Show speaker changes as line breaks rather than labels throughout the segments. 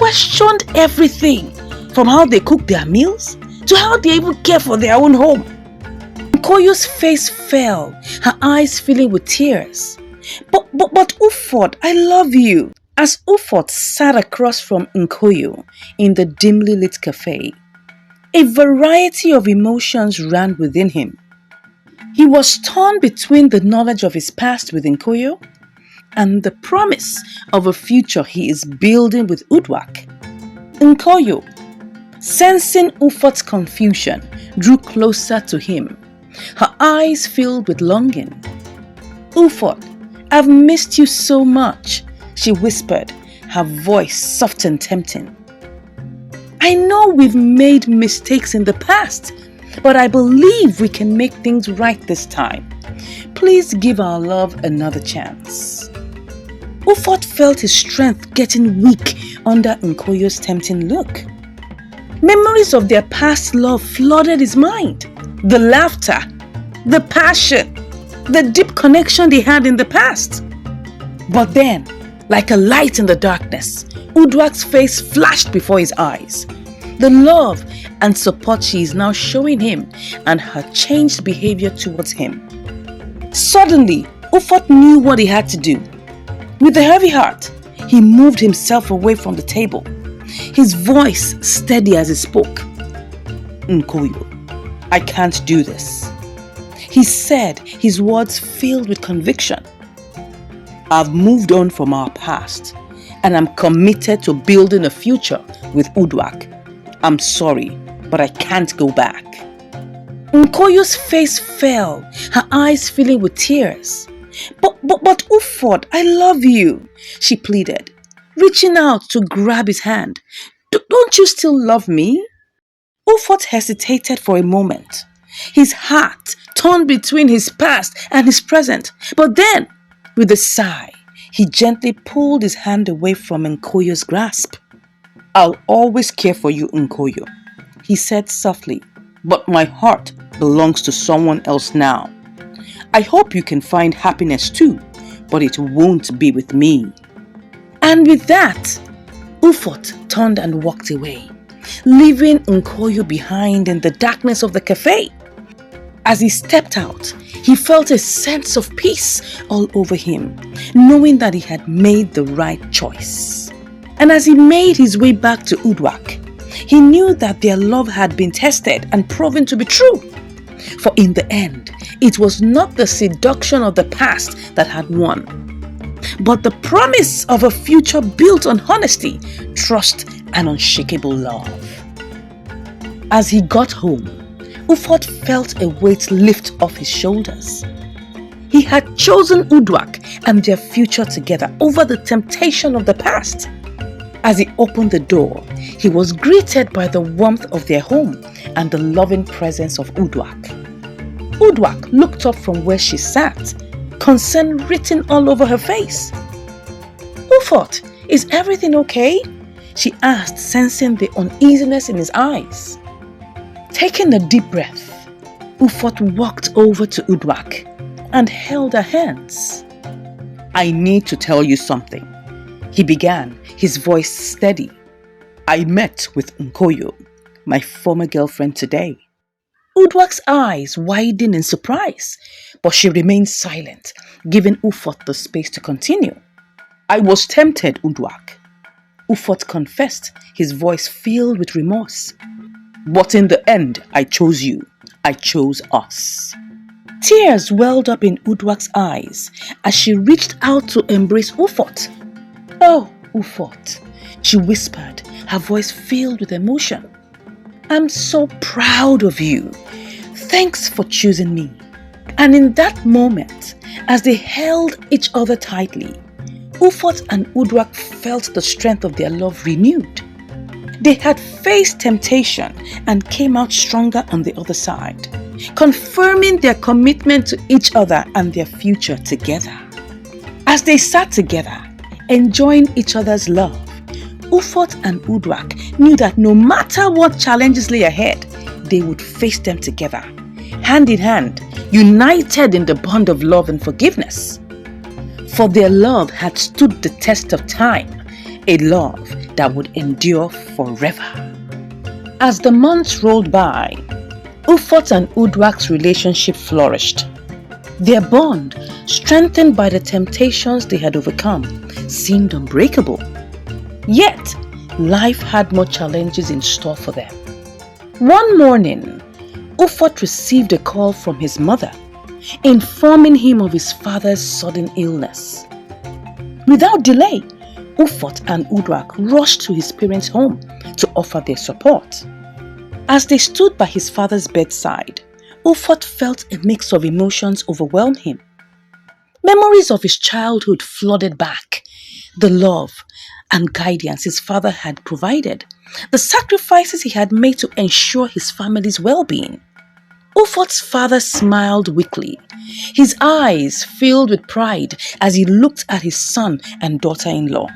questioned everything, from how they cook their meals to how they even care for their own home. Nkoyo's face fell, her eyes filling with tears. But Ufot, I love you. As Ufot sat across from Nkoyo in the dimly lit cafe, a variety of emotions ran within him. He was torn between the knowledge of his past with Nkoyo and the promise of a future he is building with Uduak. Nkoyo, sensing Ufot's confusion, drew closer to him, her eyes filled with longing. "Ufot, I've missed you so much," she whispered, her voice soft and tempting. "I know we've made mistakes in the past, but I believe we can make things right this time. Please give our love another chance." Ufot felt his strength getting weak under Nkoyo's tempting look. Memories of their past love flooded his mind. The laughter, the passion, the deep connection they had in the past. But then, like a light in the darkness, Uduak's face flashed before his eyes. The love and support she is now showing him and her changed behavior towards him. Suddenly, Ufot knew what he had to do. With a heavy heart, he moved himself away from the table, his voice steady as he spoke. "Nkoyo, I can't do this," he said, his words filled with conviction. "I've moved on from our past, and I'm committed to building a future with Uduak. I'm sorry, but I can't go back." Nkoyo's face fell, her eyes filling with tears. But Ufot, I love you," she pleaded, reaching out to grab his hand. Don't you still love me?" Ufot hesitated for a moment, his heart torn between his past and his present. But then, with a sigh, he gently pulled his hand away from Nkoyo's grasp. "I'll always care for you, Nkoyo," he said softly, "but my heart belongs to someone else now. I hope you can find happiness too, but it won't be with me." And with that, Ufot turned and walked away, leaving Nkoyo behind in the darkness of the cafe. As he stepped out, he felt a sense of peace all over him, knowing that he had made the right choice. And as he made his way back to Uduak, he knew that their love had been tested and proven to be true. For in the end, it was not the seduction of the past that had won, but the promise of a future built on honesty, trust, and unshakable love. As he got home, Ufot felt a weight lift off his shoulders. He had chosen Uduak and their future together over the temptation of the past. As he opened the door, he was greeted by the warmth of their home and the loving presence of Uduak. Uduak looked up from where she sat, concern written all over her face. "Ufot, is everything okay?" she asked, sensing the uneasiness in his eyes. Taking a deep breath, Ufot walked over to Uduak and held her hands. "I need to tell you something," he began, his voice steady. "I met with Nkoyo, my former girlfriend, today." Uduak's eyes widened in surprise, but she remained silent, giving Ufot the space to continue. "I was tempted, Uduak," Ufot confessed, his voice filled with remorse. "But in the end, I chose you. I chose us." Tears welled up in Uduak's eyes as she reached out to embrace Ufot. "Oh, Ufot," she whispered, her voice filled with emotion. "I'm so proud of you. Thanks for choosing me." And in that moment, as they held each other tightly, Ufot and Uduak felt the strength of their love renewed. They had faced temptation and came out stronger on the other side, confirming their commitment to each other and their future together. As they sat together, enjoying each other's love, Ufot and Uduak knew that no matter what challenges lay ahead, they would face them together, hand in hand, united in the bond of love and forgiveness. For their love had stood the test of time, a love that would endure forever. As the months rolled by, Ufot and Uduak's relationship flourished. Their bond, strengthened by the temptations they had overcome, seemed unbreakable. Yet, life had more challenges in store for them. One morning, Ufot received a call from his mother, informing him of his father's sudden illness. Without delay, Ufot and Uduak rushed to his parents' home to offer their support. As they stood by his father's bedside, Ufot felt a mix of emotions overwhelm him. Memories of his childhood flooded back. The love and guidance his father had provided, the sacrifices he had made to ensure his family's well-being. Ufot's father smiled weakly, his eyes filled with pride as he looked at his son and daughter-in-law.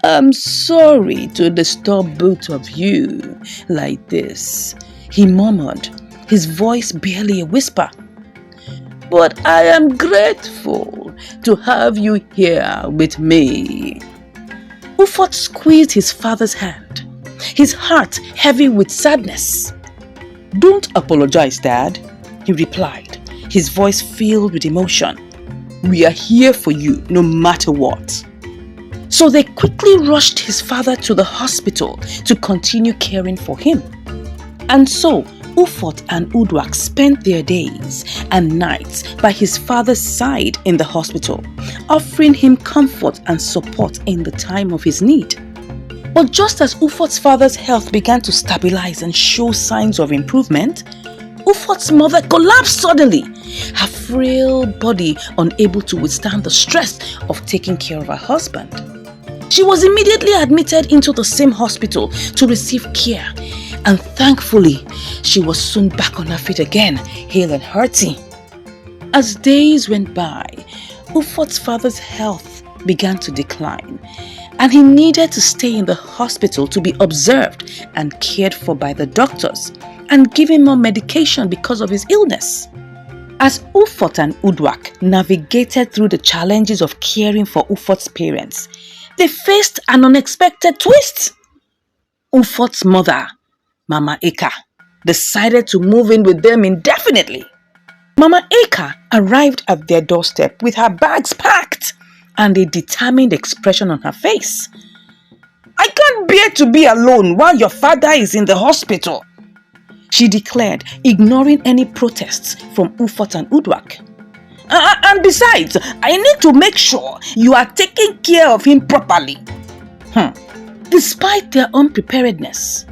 "I'm sorry to disturb both of you like this," he murmured, his voice barely a whisper. "But I am grateful to have you here with me." Ufot squeezed his father's hand, his heart heavy with sadness. "Don't apologize, Dad," he replied, his voice filled with emotion. "We are here for you no matter what." So they quickly rushed his father to the hospital to continue caring for him. And so, Ufot and Uduak spent their days and nights by his father's side in the hospital, offering him comfort and support in the time of his need. But just as Ufot's father's health began to stabilize and show signs of improvement, Ufot's mother collapsed suddenly, her frail body unable to withstand the stress of taking care of her husband. She was immediately admitted into the same hospital to receive care, and thankfully, she was soon back on her feet again, hale and hearty. As days went by, Ufot's father's health began to decline, and he needed to stay in the hospital to be observed and cared for by the doctors and given more medication because of his illness. As Ufot and Uduak navigated through the challenges of caring for Ufot's parents, they faced an unexpected twist. Ufot's mother, Mama Eka, decided to move in with them indefinitely. Mama Eka arrived at their doorstep with her bags packed and a determined expression on her face. "I can't bear to be alone while your father is in the hospital," she declared, ignoring any protests from Ufot and Uduak. And besides, I need to make sure you are taking care of him properly." Despite their unpreparedness,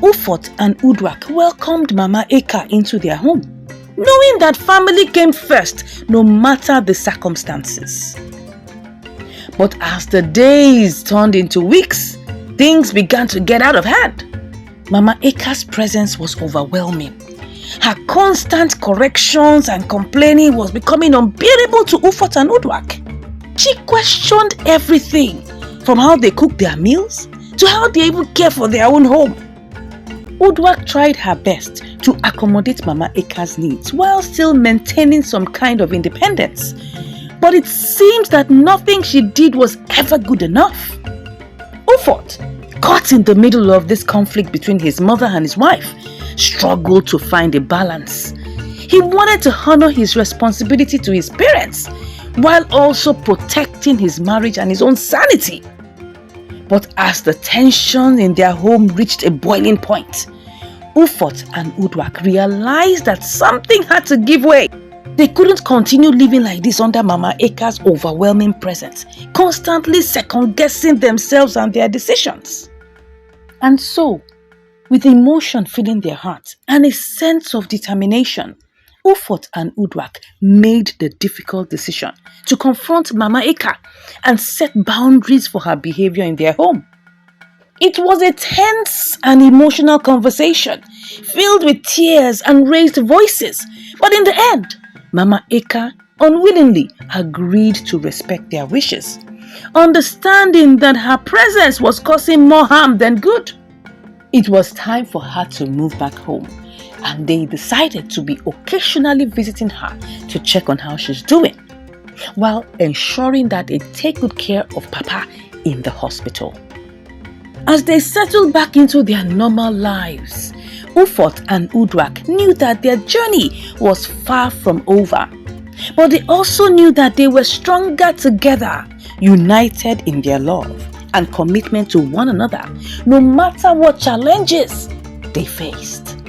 Ufot and Uduak welcomed Mama Eka into their home, knowing that family came first no matter the circumstances. But as the days turned into weeks, things began to get out of hand. Mama Eka's presence was overwhelming. Her constant corrections and complaining was becoming unbearable to Ufot and Uduak. She questioned everything, from how they cooked their meals to how they even care for their own home. Uduak tried her best to accommodate Mama Eka's needs while still maintaining some kind of independence. But it seems that nothing she did was ever good enough. Ufot, caught in the middle of this conflict between his mother and his wife, struggled to find a balance. He wanted to honor his responsibility to his parents while also protecting his marriage and his own sanity. But as the tension in their home reached a boiling point, Ufot and Uduak realized that something had to give way. They couldn't continue living like this under Mama Eka's overwhelming presence, constantly second-guessing themselves and their decisions. And so, with emotion filling their hearts and a sense of determination, Ufot and Uduak made the difficult decision to confront Mama Eka and set boundaries for her behavior in their home. It was a tense and emotional conversation, filled with tears and raised voices. But in the end, Mama Eka unwillingly agreed to respect their wishes, understanding that her presence was causing more harm than good. It was time for her to move back home, and they decided to be occasionally visiting her to check on how she's doing, while ensuring that they take good care of Papa in the hospital. As they settled back into their normal lives, Ufot and Uduak knew that their journey was far from over. But they also knew that they were stronger together, united in their love and commitment to one another, no matter what challenges they faced.